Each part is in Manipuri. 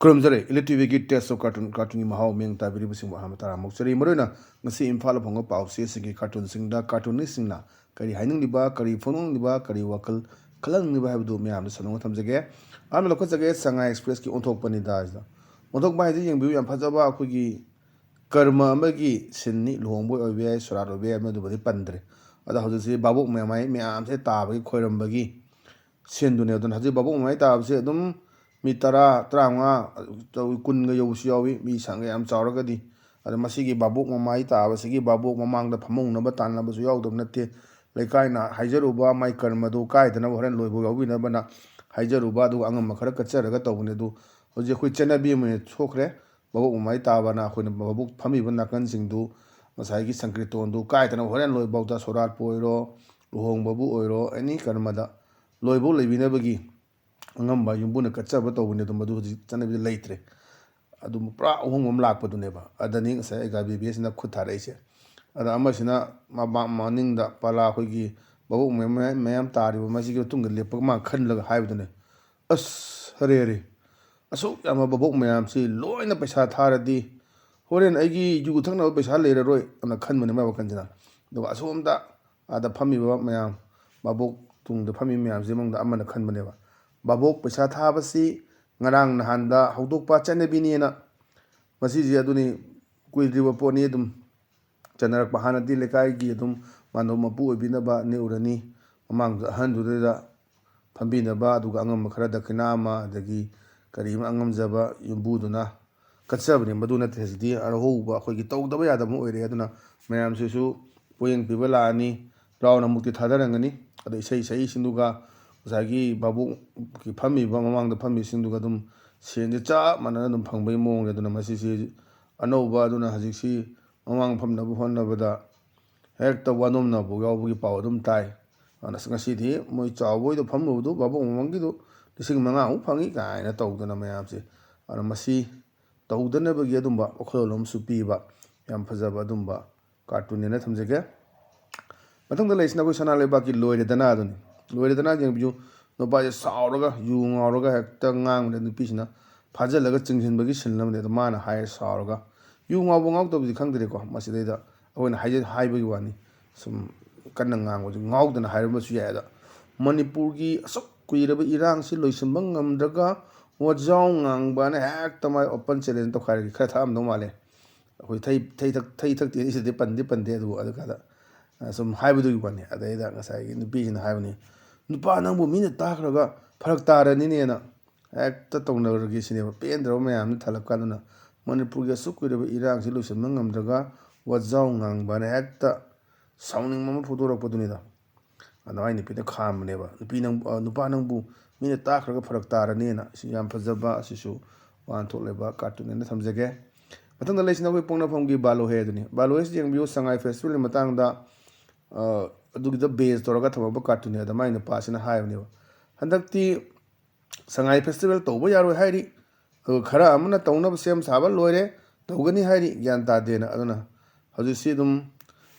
ꯈꯨꯔꯨꯝꯖꯔꯦ ꯏꯂꯤꯇꯦꯇꯚꯒꯤ ꯇꯦꯁ ꯑꯣꯐ ꯀꯥꯔꯇꯨꯟꯒꯤ ꯃꯍꯥꯎ ꯃꯤꯡ ꯇꯥꯕꯤꯔꯤꯕꯁꯤꯡꯕꯨ ꯑꯍꯥꯟꯕ ꯇꯔꯥꯃꯨꯛꯆꯔꯤ ꯃꯔꯨꯑꯣꯏꯅ ꯉꯁꯤ ꯏꯝꯐꯥꯜꯗ ꯐꯪꯕ ꯄꯥꯎꯆꯦꯁꯤꯡꯒꯤ ꯀꯥꯔꯇꯨꯟꯁꯤꯡꯗ ꯀꯥꯔꯇꯨꯅꯤꯁꯁꯤꯡꯅ ꯀꯔꯤ ꯍꯥꯏꯅꯤꯡꯂꯤꯕ ꯀꯔꯤ ꯐꯣꯡꯗꯣꯛꯅꯤꯡꯂꯤꯕ ꯀꯔꯤ ꯋꯥꯈꯜ ꯈꯜꯍꯟꯅꯤꯡꯂꯤꯕ ꯍꯥꯏꯕꯗꯨ ꯃꯌꯥꯝꯗ ꯁꯟꯗꯣꯛꯅ ꯊꯝꯖꯒꯦ ꯑꯍꯥꯟꯕ ꯂꯧꯈꯠꯆꯒꯦ ꯁꯉꯥꯏ ꯑꯦꯛꯁꯄ꯭ꯔꯦꯁꯀꯤ ꯑꯣꯟꯊꯣꯛꯄꯅꯤꯗ ꯁꯤꯗ ꯑꯣꯟꯊꯣꯛꯄ ꯍꯥꯏꯁꯤ ꯌꯦꯡꯕꯤꯌꯨ ꯌꯥꯝ ꯐꯖꯕ ꯑꯩꯈꯣꯏꯒꯤ ꯀꯔꯃ ꯑꯃꯒꯤ ꯁꯤꯟꯅꯤ ꯂꯨꯍꯣꯡꯕ ꯑꯣꯏꯕ ꯌꯥꯏ ꯁꯣꯔꯥꯠ ꯑꯣꯏꯕ ꯌꯥꯏ ꯃꯗꯨꯕꯨꯗꯤ ꯄꯟꯗ꯭ꯔꯦ ꯑꯗꯣ ꯍꯧꯖꯤꯛꯁꯤ ꯚꯥꯕꯣꯛ ꯃꯌꯥꯝ ꯃꯌꯥꯝꯁꯦ ꯇꯥꯕꯒꯤ ꯈꯣꯏꯔꯝꯕꯒꯤ ꯁꯤꯟꯗꯨꯅꯦ ꯑꯗꯨꯅ ꯍꯧꯖꯤꯛ ꯚꯥꯕꯣꯛ ꯃꯌꯥꯝ ꯇꯥꯕꯁꯦ ꯑꯗꯨꯝ ꯃꯤ 10 15 10ꯒ ꯌꯧꯕꯁꯨ ꯌꯥꯎꯏ ꯃꯤ ꯁꯪꯒ ꯌꯥꯝ ꯆꯥꯎꯔꯒꯗꯤ ꯑꯗ ꯃꯁꯤꯒꯤ ꯚꯥꯕꯣꯛ ꯃꯃꯥꯏ ꯇꯥꯕꯁꯤꯒꯤ ꯚꯥꯕꯣꯛ ꯃꯃꯥꯡꯗ ꯐꯝꯍꯧꯅꯕ ꯇꯥꯟꯅꯕꯁꯨ ꯌꯥꯎꯗꯕ ꯅꯠꯇꯦ ꯂꯩꯀꯥꯏꯅ ꯍꯥꯏꯖꯔꯨꯕ ꯃꯥꯏ ꯀꯔꯃꯗꯨ ꯀꯥꯏꯗꯅꯕ ꯍꯣꯔꯦꯟ ꯂꯣꯏꯕ ꯌꯥꯎꯕꯤꯅꯕꯅ ꯍꯥꯏꯖꯔꯨꯕ ꯑꯗꯨꯒ ꯑꯉꯝꯕ ꯈꯔ ꯀꯠꯆꯔꯒ ꯇꯧꯕꯅꯦ ꯑꯗꯨ ꯍꯧꯖꯤꯛ ꯑꯩꯈꯣꯏ ꯆꯠꯅꯕꯤ ꯑꯃ ꯊꯣꯛꯈ꯭ꯔꯦ ꯚꯥꯕꯣꯛ ꯃꯃꯥꯏ ꯇꯥꯕꯅ ꯑꯩꯈꯣꯏꯅ ꯚꯥꯕꯣꯛ ꯐꯝꯃꯤꯕ ꯅꯥꯀꯟꯁꯤꯡꯗꯨ ꯉꯁꯥꯏꯒꯤ ꯁꯪꯀ꯭ꯔꯤꯇꯣꯟꯗꯨ ꯀꯥꯏꯗꯅꯕ ꯍꯣꯔꯦꯟ ꯂꯣꯏꯕꯐꯥꯎꯗ ꯁꯣꯔꯥꯠꯄꯨ ꯑꯣꯏꯔꯣ ꯂꯨꯍꯣꯡꯕꯕꯨ ꯑꯣꯏꯔꯣ ꯑꯦꯅꯤ ꯀꯔꯃꯗ ꯂꯣꯏꯕꯧ ꯂꯩꯕꯤꯅꯕꯒꯤ ꯑꯉꯝꯕ ꯌꯨꯝꯕꯨꯅ ꯀꯠꯆꯕ ꯇꯧꯕꯅꯦ ꯑꯗꯨꯝ ꯃꯗꯨ ꯍꯧꯖꯤꯛ ꯆꯠꯅꯕꯤꯗ ꯂꯩꯇ꯭ꯔꯦ ꯑꯗꯨꯝ ꯄꯨꯔꯥ ꯑꯍꯣꯡꯕ ꯑꯃ ꯂꯥꯛꯄꯗꯨꯅꯦꯕ ꯑꯗꯅꯤ ꯉꯁꯥꯏ ꯑꯩꯒ ꯕꯤꯕꯤꯑꯦꯁꯅ ꯈꯨꯠ ꯊꯥꯔꯛꯏꯁꯦ ꯑꯗ ꯑꯃꯁꯤꯅ ꯃꯅꯤꯡꯗ ꯄꯥꯂꯥ ꯑꯩꯈꯣꯏꯒꯤ ꯚꯥꯕꯣꯛ ꯃꯌꯥꯝ ꯇꯥꯔꯤꯕ ꯃꯁꯤꯒꯤ ꯃꯇꯨꯡꯗ ꯂꯦꯞꯄꯒ ꯃꯥ ꯈꯜꯂꯒ ꯍꯥꯏꯕꯗꯨꯅꯦ ꯑꯁ ꯍꯔꯦ ꯍꯔꯦ ꯑꯁꯨꯛ ꯌꯥꯝꯕ ꯚꯥꯕꯣꯛ ꯃꯌꯥꯝꯁꯤ ꯂꯣꯏꯅ ꯄꯩꯁꯥ ꯊꯥꯔꯗꯤ ꯍꯣꯔꯦꯟ ꯑꯩꯒꯤ ꯌꯨ ꯊꯛꯅꯕ ꯄꯩꯁꯥ ꯂꯩꯔꯔꯣꯏ ꯑꯅ ꯈꯟꯕꯅꯦ ꯃꯥꯏ ꯋꯥꯈꯜꯁꯤꯅ ꯑꯗꯨꯒ ꯑꯁꯣꯝꯗ ꯑꯥꯗ ꯐꯝꯃꯤꯕ ꯃꯌꯥꯝ ꯚꯥꯕꯣꯛ ꯇꯨꯡꯗ ꯐꯝꯃꯤꯕ ꯃꯌꯥꯝꯁꯤ ꯃꯅꯨꯡꯗ ꯑꯃꯅ ꯈꯟꯕꯅꯦꯕ ꯚꯥꯕꯣꯛ ꯄꯩꯁꯥ ꯊꯥꯕꯁꯤ ꯉꯔꯥꯡ ꯅꯍꯥꯟꯗ ꯍꯧꯗꯣꯛꯄ ꯆꯠꯅꯕꯤꯅꯦꯅ ꯃꯁꯤꯁꯦ ꯑꯗꯨꯅꯤ ꯀꯨꯏꯗ꯭ꯔꯤꯕ ꯄꯣꯠꯅꯤ ꯑꯗꯨꯝ ꯆꯠꯅꯔꯛꯄ ꯍꯥꯟꯅꯗꯤ ꯂꯩꯀꯥꯏꯒꯤ ꯑꯗꯨꯝ ꯃꯥꯟꯗꯣꯞ ꯃꯄꯨ ꯑꯣꯏꯕꯤꯅꯕ ꯅꯦꯛꯎꯔꯅꯤ ꯃꯃꯥꯡꯗ ꯑꯍꯟꯗꯨꯗ ꯐꯝꯕꯤꯅꯕ ꯑꯗꯨꯒ ꯑꯉꯝꯕ ꯈꯔ ꯗꯈꯤꯅꯥ ꯑꯃ ꯑꯗꯒꯤ ꯀꯔꯤ ꯑꯃ ꯑꯉꯝꯖꯕ ꯌꯨꯝꯕꯨꯗꯨꯅ ꯀꯠꯆꯕꯅꯤ ꯃꯗꯨ ꯅꯠꯇꯦ ꯍꯧꯖꯤꯛꯇꯤ ꯑꯍꯧꯕ ꯑꯩꯈꯣꯏꯒꯤ ꯇꯧꯗꯕ ꯌꯥꯗꯕ ꯑꯃ ꯑꯣꯏꯔꯦ ꯑꯗꯨꯅ ꯃꯌꯥꯝꯁꯤꯁꯨ ꯄꯣꯌꯦꯡ ꯄꯤꯕ ꯂꯥꯛꯑꯅꯤ ꯔꯥꯎꯟ ꯑꯃꯨꯛꯇꯤ ꯊꯥꯗꯔꯝꯒꯅꯤ ꯑꯗ ꯏꯁꯩ ꯁꯛꯏꯁꯤꯡꯗꯨꯒ ꯉꯁꯥꯏꯒꯤ ꯚꯥꯕꯣꯛꯀꯤ ꯐꯝꯃꯤꯕ ꯃꯃꯥꯡꯗ ꯐꯝꯃꯤꯁꯤꯡꯗꯨꯒ ꯑꯗꯨꯝ ꯁꯦꯟꯁꯦ ꯆꯞ ꯃꯥꯟꯅꯅ ꯑꯗꯨꯝ ꯐꯪꯕꯒꯤ ꯃꯑꯣꯡꯅꯦ ꯑꯗꯨꯅ ꯃꯁꯤꯁꯤ ꯑꯅꯧꯕ ꯑꯗꯨꯅ ꯍꯧꯖꯤꯛꯁꯤ ꯃꯃꯥꯡ ꯐꯝꯅꯕ ꯍꯣꯠꯅꯕꯗ ꯍꯦꯛꯇ ꯋꯥꯅꯣꯝꯅꯕ ꯌꯥꯎꯕꯒꯤ ꯄꯥꯎ ꯑꯗꯨꯝ ꯇꯥꯏ ꯑꯗꯨꯅ ꯉꯁꯤꯗꯤ ꯃꯣꯏ ꯆꯥꯎꯕꯣꯏꯗꯣ ꯐꯝꯃꯨꯕꯗꯨ ꯚꯥꯕꯣꯛ ꯃꯃꯥꯡꯒꯤꯗꯨ 5,000ꯃꯨꯛ ꯐꯪꯉꯤ ꯀꯥꯏꯅ ꯇꯧꯗꯅ ꯃꯌꯥꯝꯁꯦ ꯑꯗꯨꯅ ꯃꯁꯤ ꯇꯧꯗꯅꯕꯒꯤ ꯑꯗꯨꯝꯕ ꯋꯥꯈꯜꯂꯣꯟ ꯑꯃꯁꯨ ꯄꯤꯕ ꯌꯥꯝ ꯐꯖꯕ ꯑꯗꯨꯝꯕ ꯀꯥꯔꯇꯨꯟꯅꯦꯅ ꯊꯝꯖꯒꯦ ꯃꯊꯪꯗ ꯂꯩꯁꯤꯅ ꯑꯩꯈꯣই ꯁꯅꯥ ꯂꯩꯕꯥꯛꯀꯤ ꯂꯣꯏꯔꯦꯗꯅ ꯑꯗꯨꯅꯤ ꯂꯣꯏꯔꯦꯗꯅ ꯌꯦꯡꯕꯤꯌꯨ ꯅꯨꯄꯥꯁꯦ ꯁꯥꯎꯔꯒ ꯌꯨ ꯉꯥꯎꯔꯒ ꯍꯦꯛꯇ ꯉꯥꯡꯕꯅꯦ ꯅꯨꯄꯤꯁꯤꯅ ꯐꯥꯖꯤꯜꯂꯒ ꯆꯤꯡꯁꯤꯟꯕꯒꯤ ꯁꯤꯟ ꯑꯃꯅꯦ ꯑꯗꯣ ꯃꯥꯅ ꯍꯥꯏꯔꯦ ꯁꯥꯎꯔꯒ ꯌꯨ ꯉꯥꯎꯕ ꯉꯥꯎꯗꯕꯗꯤ ꯈꯪꯗ꯭ꯔꯦꯀꯣ ꯃꯁꯤꯗꯩꯗ ꯑꯩꯈꯣꯏꯅ ꯍꯥꯏꯕꯒꯤ ꯋꯥꯅꯤ ꯁꯨꯝ ꯀꯟꯅ ꯉꯥꯡꯕꯁꯨ ꯉꯥꯎꯗꯅ ꯍꯥꯏꯔꯝꯕꯁꯨ ꯌꯥꯏ ꯑꯗ ꯃꯅꯤꯄꯨꯔꯒꯤ ꯑꯁꯨꯛ ꯀꯨꯏꯔꯕ ꯏꯔꯥꯡꯁꯤ ꯂꯣꯏꯁꯤꯟꯕ ꯉꯝꯗ꯭ꯔꯒ ꯋꯥꯖꯥꯎ ꯉꯥꯡꯕꯅ ꯍꯦꯛꯇ ꯃꯥꯏ ꯑꯣꯄꯟ ꯆꯦꯂꯦꯟꯖ ꯇꯧꯈꯥꯏꯔꯒꯦ ꯈꯔ ꯊꯛꯑꯝꯗꯧ ꯃꯥꯜꯂꯦ ꯑꯩꯈꯣꯏ ꯊꯩ ꯊꯛꯇꯦ ꯁꯤꯗꯤ ꯄꯟꯗꯦ ꯑꯗꯨꯕꯨ ꯑꯗꯨꯀꯥꯟꯗ ꯁꯨꯝ ꯍꯥꯏꯕꯗꯨꯒꯤ ꯋꯥꯅꯤ ꯑꯗꯩꯗ ꯉꯁꯥꯏꯒꯤ ꯅꯨꯄꯤꯁꯤꯅ ꯍꯥꯏꯕꯅꯤ ꯅꯨꯄꯥ ꯅꯪꯕꯨ ꯃꯤꯅ ꯇꯥꯈ꯭ꯔꯒ ꯐꯔꯛ ꯇꯥꯔꯅꯤꯅꯦꯅ ꯍꯦꯛꯇ ꯇꯧꯅꯔꯒꯦ ꯁꯤꯅꯦꯕ ꯄꯦꯟꯗ꯭ꯔꯕ ꯃꯌꯥꯝꯅ ꯊꯜꯂꯛꯀꯥꯟꯗꯅ ꯃꯅꯤꯄꯨꯔꯒꯤ ꯑꯁꯨꯛ ꯀꯨꯏꯔꯕ ꯏꯔꯥꯡꯁꯤ ꯂꯣꯏꯁꯤꯟꯕ ꯉꯝꯗ꯭ꯔꯒ ꯋꯥꯖꯥꯎ ꯉꯥꯡꯕꯅ ꯍꯦꯛꯇ ꯁꯥꯎꯅꯤꯡꯕ ꯑꯃ ꯐꯣꯡꯗꯣꯔꯛꯄꯗꯨꯅꯤꯗ ꯑꯗꯨꯃꯥꯏꯅ ꯅꯨꯄꯤꯗ ꯈꯥꯝꯕꯅꯦꯕ ꯅꯨꯄꯥ ꯅꯪꯕꯨ ꯃꯤꯅ ꯇꯥꯈ꯭ꯔꯒ ꯐꯔꯛ ꯇꯥꯔꯅꯤꯅ ꯁꯤ ꯌꯥꯝ ꯐꯖꯕ ꯑꯁꯤꯁꯨ ꯋꯥꯍꯟꯊꯣꯛ ꯂꯩꯕ ꯀꯥꯔꯇꯨꯟ ꯊꯝꯖꯒꯦ ꯃꯊꯪꯗ ꯂꯩꯁꯤꯅ ꯑꯩꯈꯣꯏ ꯄꯣꯛꯅꯐꯝꯒꯤ ꯕꯥꯂꯣꯍꯦ ꯑꯗꯨꯅꯤ ꯕꯥꯂꯣꯍꯦꯁꯤ ꯌꯦꯡꯕꯤꯌꯨ ꯁꯉꯥꯏ ꯐꯦꯁꯇꯤꯚꯦꯜꯒꯤ ꯃꯇꯥꯡꯗ ꯑꯗꯨꯒꯤꯗ ꯕꯦꯖ ꯇꯧꯔꯒ ꯊꯝꯃꯛꯄ ꯀꯥꯔꯇꯨꯟꯅꯦ ꯑꯗ ꯃꯥꯏ ꯅꯨꯄꯥꯁꯤꯅ ꯍꯥꯏꯕꯅꯦꯕ ꯍꯟꯗꯛꯇꯤ ꯁꯉꯥꯏ ꯐꯦꯁꯇꯤꯚꯦꯜ ꯇꯧꯕ ꯌꯥꯔꯣꯏ ꯍꯥꯏꯔꯤ ꯑꯗꯨꯒ ꯈꯔ ꯑꯃꯅ ꯇꯧꯅꯕ ꯁꯦꯝ ꯁꯥꯕ ꯂꯣꯏꯔꯦ ꯇꯧꯒꯅꯤ ꯍꯥꯏꯔꯤ ꯒ꯭ꯌꯥꯟ ꯇꯥꯗꯦꯅ ꯑꯗꯨꯅ ꯍꯧꯖꯤꯛꯁꯤ ꯑꯗꯨꯝ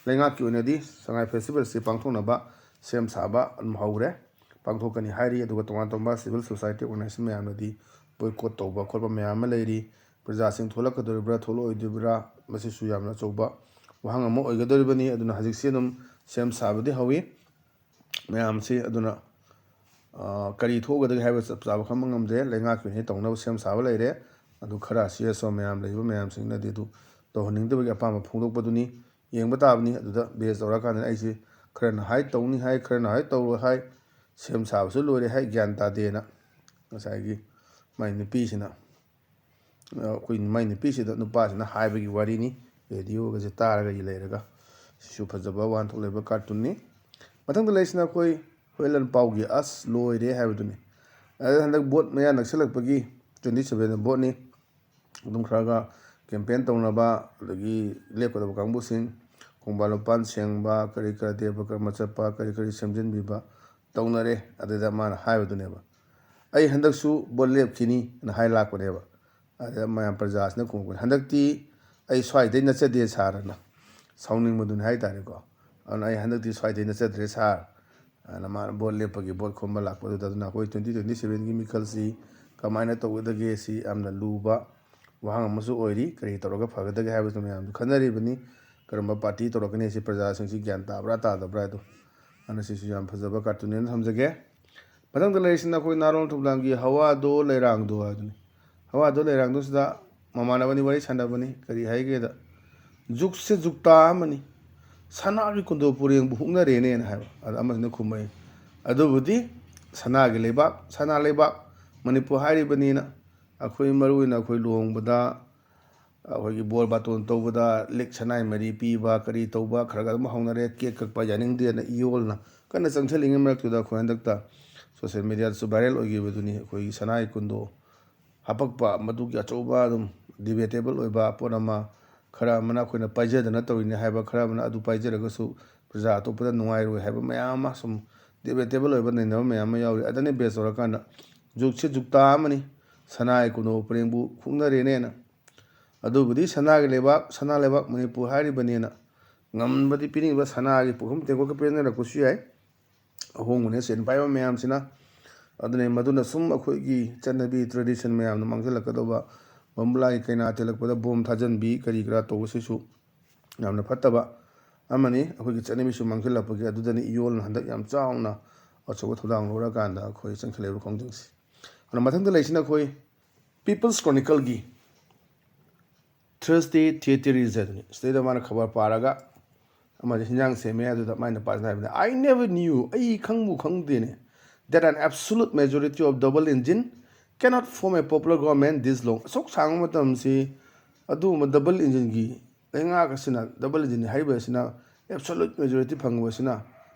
ꯂꯩꯉꯥꯛꯀꯤ ꯑꯣꯏꯅꯗꯤ ꯁꯉꯥꯏ ꯐꯦꯁꯇꯤꯚꯦꯜꯁꯤ ꯄꯥꯡꯊꯣꯛꯅꯕ ꯁꯦꯝ ꯁꯥꯕ ꯑꯗꯨꯝ ꯍꯧꯔꯦ ꯄꯥꯡꯊꯣꯛꯀꯅꯤ ꯍꯥꯏꯔꯤ ꯑꯗꯨꯒ ꯇꯣꯉꯥꯟ ꯇꯣꯉꯥꯟꯕ ꯁꯤꯚꯤꯜ ꯁꯣꯁꯥꯏꯇꯤ ꯑꯣꯔꯒꯅꯥꯏꯖꯦꯁꯟ ꯃꯌꯥꯝꯅꯗꯤ ꯕꯣꯏꯀꯣꯠ ꯇꯧꯕ ꯈꯣꯠꯄ ꯃꯌꯥꯝ ꯑꯃ ꯂꯩꯔꯤ ꯄ꯭ꯔꯖꯥꯁꯤꯡ ꯊꯣꯛꯂꯛꯀꯗꯣꯔꯤꯕ꯭ꯔꯥ ꯊꯣꯛꯂꯛꯑꯣꯏꯗꯣꯔꯤꯕ꯭ꯔꯥ ꯃꯁꯤꯁꯨ ꯌꯥꯝꯅ ꯑꯆꯧꯕ ꯋꯥꯍꯪ ꯑꯃ ꯑꯣꯏꯒꯗꯧꯔꯤꯕꯅꯤ ꯑꯗꯨꯅ ꯍꯧꯖꯤꯛꯁꯤ ꯑꯗꯨꯝ ꯁꯦꯝ ꯁꯥꯕꯗꯤ ꯍꯧꯋꯤ ꯃꯌꯥꯝꯁꯤ ꯑꯗꯨꯅ ꯀꯔꯤ ꯊꯣꯛꯒꯗꯒꯦ ꯍꯥꯏꯕ ꯆꯞ ꯆꯥꯕ ꯈꯪꯕ ꯉꯝꯗ꯭ꯔꯦ ꯂꯩꯉꯥꯛꯀꯤ ꯑꯣꯏꯅ ꯇꯧꯅꯕ ꯁꯦꯝ ꯁꯥꯕ ꯂꯩꯔꯦ ꯑꯗꯨ ꯈꯔ CSO ꯃꯌꯥꯝ ꯂꯩꯕ ꯃꯌꯥꯝꯁꯤꯡꯅꯗꯤ ꯑꯗꯨ ꯇꯧꯍꯟꯅꯤꯡꯗꯕꯒꯤ ꯑꯄꯥꯝꯕ ꯐꯣꯡꯗꯣꯛꯄꯗꯨꯅꯤ ꯌꯦꯡꯕ ꯇꯥꯕꯅꯤ ꯑꯗꯨꯗ ꯕꯦꯖ ꯇꯧꯔꯀꯥꯟꯗ ꯑꯩꯁꯤ ꯈꯔꯅ ꯍꯥꯏ ꯇꯧꯅꯤ ꯍꯥꯏ ꯈꯔꯅ ꯍꯥꯏ ꯇꯧꯔꯣꯏ ꯍꯥꯏ ꯁꯦꯝ ꯁꯥꯕꯁꯨ ꯂꯣꯏꯔꯦ ꯍꯥꯏ ꯒ꯭ꯌꯥꯟ ꯇꯥꯗꯦꯅ ꯉꯁꯥꯏꯒꯤ ꯃꯥꯏ ꯅꯨꯄꯤꯁꯤꯅ ꯑꯩꯈꯣꯏ ꯃꯥꯏ ꯅꯨꯄꯤꯁꯤꯗ ꯅꯨꯄꯥꯁꯤꯅ ꯍꯥꯏꯕꯒꯤ ꯋꯥꯔꯤꯅꯤ ꯔꯦꯗꯤꯑꯣꯒꯁꯦ ꯇꯥꯔꯒ ꯂꯩꯔꯒ ꯁꯤꯁꯨ ꯐꯖꯕ ꯋꯥꯍꯟꯊꯣꯛ ꯂꯩꯕ ꯀꯥꯔꯇꯨꯟꯅꯤ ꯃꯊꯪꯗ ꯂꯩꯁꯤꯅ ꯑꯩꯈꯣꯏ ꯍꯨꯏꯂꯟ ꯄꯥꯎꯒꯤ ꯑꯁ ꯂꯣꯏꯔꯦ ꯍꯥꯏꯕꯗꯨꯅꯤ ꯑꯗ ꯍꯟꯗꯛ ꯚꯣꯠ ꯃꯌꯥ ꯅꯛꯁꯤꯜꯂꯛꯄꯒꯤ 27ꯗ ꯚꯣꯠꯅꯤ ꯑꯗꯨꯝ ꯈꯔꯒ ꯀꯦꯝꯄꯦꯟ ꯇꯧꯅꯕ ꯑꯗꯒꯤ ꯂꯦꯞꯀꯗꯕ ꯀꯥꯡꯕꯨꯁꯤꯡ ꯈꯣꯡꯕꯥꯟ ꯂꯨꯄꯥꯟ ꯁꯦꯡꯕ ꯀꯔꯤ ꯗꯦꯕ ꯀꯔꯃ ꯆꯠꯄ ꯀꯔꯤ ꯁꯦꯝꯖꯤꯟꯕꯤꯕ ꯇꯧꯅꯔꯦ ꯑꯗꯨꯗ ꯃꯥꯅ ꯍꯥꯏꯕꯗꯨꯅꯦꯕ ꯑꯩ ꯍꯟꯗꯛꯁꯨ ꯚꯣꯠ ꯂꯦꯞꯈꯤꯅꯤꯅ ꯍꯥꯏ ꯂꯥꯛꯄꯅꯦꯕ ꯑꯗ ꯃꯌꯥꯝ प्रजासꯤꯅ ꯈꯨꯝꯃꯛꯄꯅꯤ ꯍꯟꯗꯛꯇꯤ ꯑꯩ ꯁ꯭ꯋꯥꯏꯗꯩ ꯅꯠꯆꯗꯦ ꯁꯥꯔꯅ ꯁꯥꯎꯅꯤꯡꯕꯗꯨꯅꯤ ꯍꯥꯏꯇꯥꯔꯦꯀꯣ ꯑꯗꯨꯅ ꯑꯩ ꯍꯟꯗꯛꯇꯤ ꯁ꯭ꯋꯥꯏꯗꯩ ꯅꯠꯆꯗ꯭ꯔꯦ ꯁꯥꯔ ꯑꯗꯨꯅ ꯃꯥꯅ ꯚꯣꯠ ꯂꯦꯞꯄꯒꯤ ꯚꯣꯠ ꯈꯣꯝꯕ ꯂꯥꯛꯄꯗꯨꯗ ꯑꯗꯨꯅ ꯑꯩꯈꯣꯏ 2027ꯒꯤ ꯃꯤꯈꯜꯁꯤ ꯀꯃꯥꯏꯅ ꯇꯧꯒꯗꯒꯦ ꯁꯤ ꯌꯥꯝꯅ ꯂꯨꯕ ꯋꯥꯍꯪ ꯑꯃꯁꯨ ꯑꯣꯏꯔꯤ ꯀꯔꯤ ꯇꯧꯔꯒ ꯐꯒꯗꯒꯦ ꯍꯥꯏꯕꯁꯤꯅ ꯃꯌꯥꯝꯁꯨ ꯈꯟꯅꯔꯤꯕꯅꯤ ꯀꯔꯝꯕ ꯄꯥꯔꯇꯤ ꯇꯧꯔꯛꯀꯅꯤ ꯁꯤ ꯄ꯭ꯔꯖꯥꯁꯤꯡꯁꯤ ꯒ꯭ꯌꯥꯟ ꯇꯥꯕ꯭ꯔꯥ ꯇꯥꯗꯕ꯭ꯔꯥ ꯍꯥꯏꯗꯣ ꯑꯗꯨꯅ ꯁꯤꯁꯨ ꯌꯥꯝ ꯐꯖꯕ ꯀꯥꯔꯇꯨꯟꯅꯦꯅ ꯊꯝꯖꯒꯦ ꯃꯊꯪꯗ ꯂꯩꯔꯤꯁꯤꯅ ꯑꯩꯈꯣꯏ ꯅꯥꯔꯣꯟ ꯊꯧꯕꯂꯥꯡꯒꯤ ꯍꯋꯥꯗꯣ ꯂꯩꯔꯥꯡꯗꯣ ꯍꯥꯏꯗꯨꯅꯤ ꯍꯋꯥꯗꯣ ꯂꯩꯔꯥꯡꯗꯣꯁꯤꯗ ꯃꯃꯥꯟꯅꯕꯅꯤ ꯋꯥꯔꯤ ꯁꯥꯟꯅꯕꯅꯤ ꯀꯔꯤ ꯍꯥꯏꯒꯦꯗ ꯖꯨꯛꯁꯦ ꯖꯨꯛꯇꯥ ꯑꯃꯅꯤ ꯁꯅꯥꯒꯤ ꯀꯨꯟꯗꯣ ꯄꯨꯔꯦꯡꯕꯨ ꯍꯨꯛꯅꯔꯦꯅꯦꯅ ꯍꯥꯏꯕ ꯑꯗ ꯑꯃꯁꯤꯅ ꯈꯨꯝꯃꯛꯏ ꯑꯗꯨꯕꯨꯗꯤ ꯁꯅꯥꯒꯤ ꯂꯩꯕꯥꯛ ꯁꯅꯥ ꯂꯩꯕꯥꯛ ꯃꯅꯤꯄꯨꯔ ꯍꯥꯏꯔꯤꯕꯅꯤꯅ ꯑꯩꯈꯣꯏ ꯃꯔꯨ ꯑꯣꯏꯅ ꯑꯩꯈꯣꯏ ꯂꯨꯍꯣꯡꯕꯗ ꯑꯩꯈꯣꯏꯒꯤ ꯕꯣꯔ ꯕꯥꯇꯣꯟ ꯇꯧꯕꯗ ꯂꯤꯛ ꯁꯅꯥꯏ ꯃꯔꯤ ꯄꯤꯕ ꯀꯔꯤ ꯇꯧꯕ ꯈꯔ ꯑꯗꯨꯝ ꯍꯧꯅꯔꯦ ꯀꯦꯛ ꯀꯛꯄ ꯌꯥꯅꯤꯡꯗꯦꯅ ꯏꯌꯣꯜꯅ ꯀꯟꯅ ꯆꯪꯁꯤꯜꯂꯤꯉꯩ ꯃꯔꯛꯇꯨꯗ ꯑꯩꯈꯣꯏ ꯍꯟꯗꯛꯇ ꯁꯣꯁꯤꯌꯦꯜ ꯃꯦꯗꯤꯌꯥꯗꯁꯨ ꯚꯥꯏꯔꯦꯜ ꯑꯣꯏꯈꯤꯕꯗꯨꯅꯤ ꯑꯩꯈꯣꯏꯒꯤ ꯁꯅꯥꯒꯤ ꯀꯨꯟꯗꯣ ꯍꯥꯄꯛꯄ ꯃꯗꯨꯒꯤ ꯑꯆꯧꯕ ꯑꯗꯨꯝ ꯗꯤꯕꯦꯇꯦꯕꯜ ꯑꯣꯏꯕ ꯄꯣꯠ ꯑꯃ ꯈꯔ ꯑꯃꯅ ꯑꯩꯈꯣꯏꯅ ꯄꯥꯏꯖꯗꯅ ꯇꯧꯔꯤꯅꯤ ꯍꯥꯏꯕ ꯈꯔ ꯑꯃꯅ ꯑꯗꯨ ꯄꯥꯏꯖꯔꯒꯁꯨ प्रजा अतोपदा नुंगाइरोय हाइबा मयाम मा सम डिबेटेबल ओइबा नैनबा मयाम मा यावरि अदने बेस ओरकांदा जुगसे जुगता अमनि सनाय कुनो प्रेंबु खुंगनरेनेना अदुबुदि सनागे लेबाक मणिपुर हाइरिबनेना ngamबदि पिनिबा सनागे पुखम तेको के पेनरा कुसु याय अहोंगने सेन पाइबा मयाम सिना अदने मदुना सुम अखोइगी चन्नबी ट्रेडिशन मयाम न मांगजलकदोबा बम्बलाई कैना तेलकपदा बोम थाजनबी करी करा तोबसिसु यामना फत्तबा अमनि अखोइगी चन्नबीसु मांगजलपगे अदुदनि इयोल हंदक याम चावना अचोबा थोदांग लोराकांदा अखोइ चंखलेबु खोंजंगसि अन मथंगदा लेसिना अखोइ पीपल्स क्रॉनिकल गी थर्सडे थिएटरीज है स्टेट माना खबर पारागा हिंजांग सेमे माइना पासना आई नेवर न्यू आई खंगबु खंगदेने that an absolute majority of double engine cannot form a popular government this long sok sang matam si adu ma double engine gi lenga ka sina double engine haiba sina absolute majority phangwa sina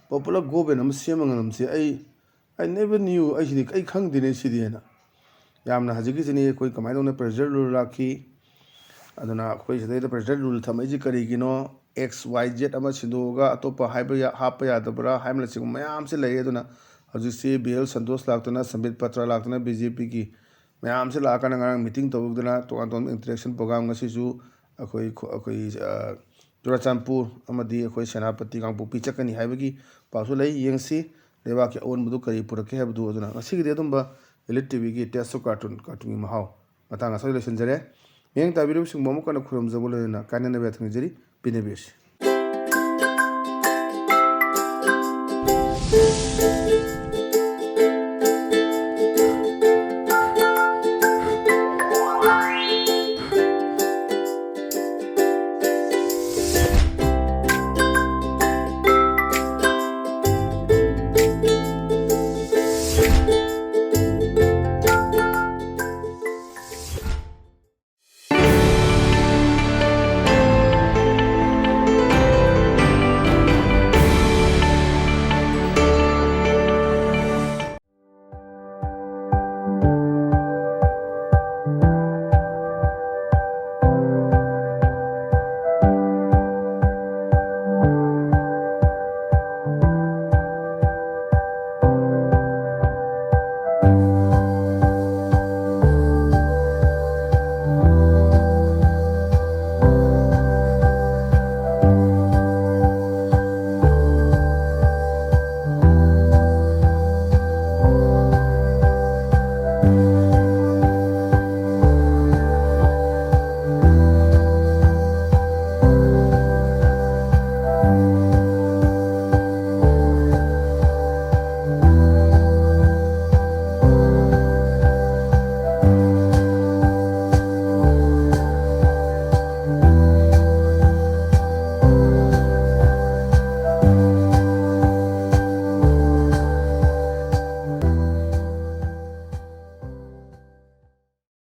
popular government am semang nam si I never knew ai sini ai khangdine sidi na yamna hajigi sini koi kamai dona pressure rule rakhi aduna koi sida pressure rule thamai ji kari gino xyz ama sindoga atopa haiba hapa ya dabra haimla sing mayam se lay aduna हजिसे बीएल संतोष लाक्तना संबित पत्र लाक्तना बीजेपी की मैम से लाकना ngarang मीटिंग तौदना तोन इंटरेक्शन प्रोग्राम ngasisu अखोई चुराचांदपुर अमदी अखोई सेनापति कांगपु पिचकनी हाइबगी पासु लई यंगसी लेवा के ओन बुदु करी पुरके हाबदु अदुना ngasiगी अदुंबा एलिट टीवी की टेस्ट कार्टून महाव मतंग असले संजरे मेंग ताबिरु सिंग मोमो कन खुरम जबोलेना कानने बेथंग जरी पिनेबेस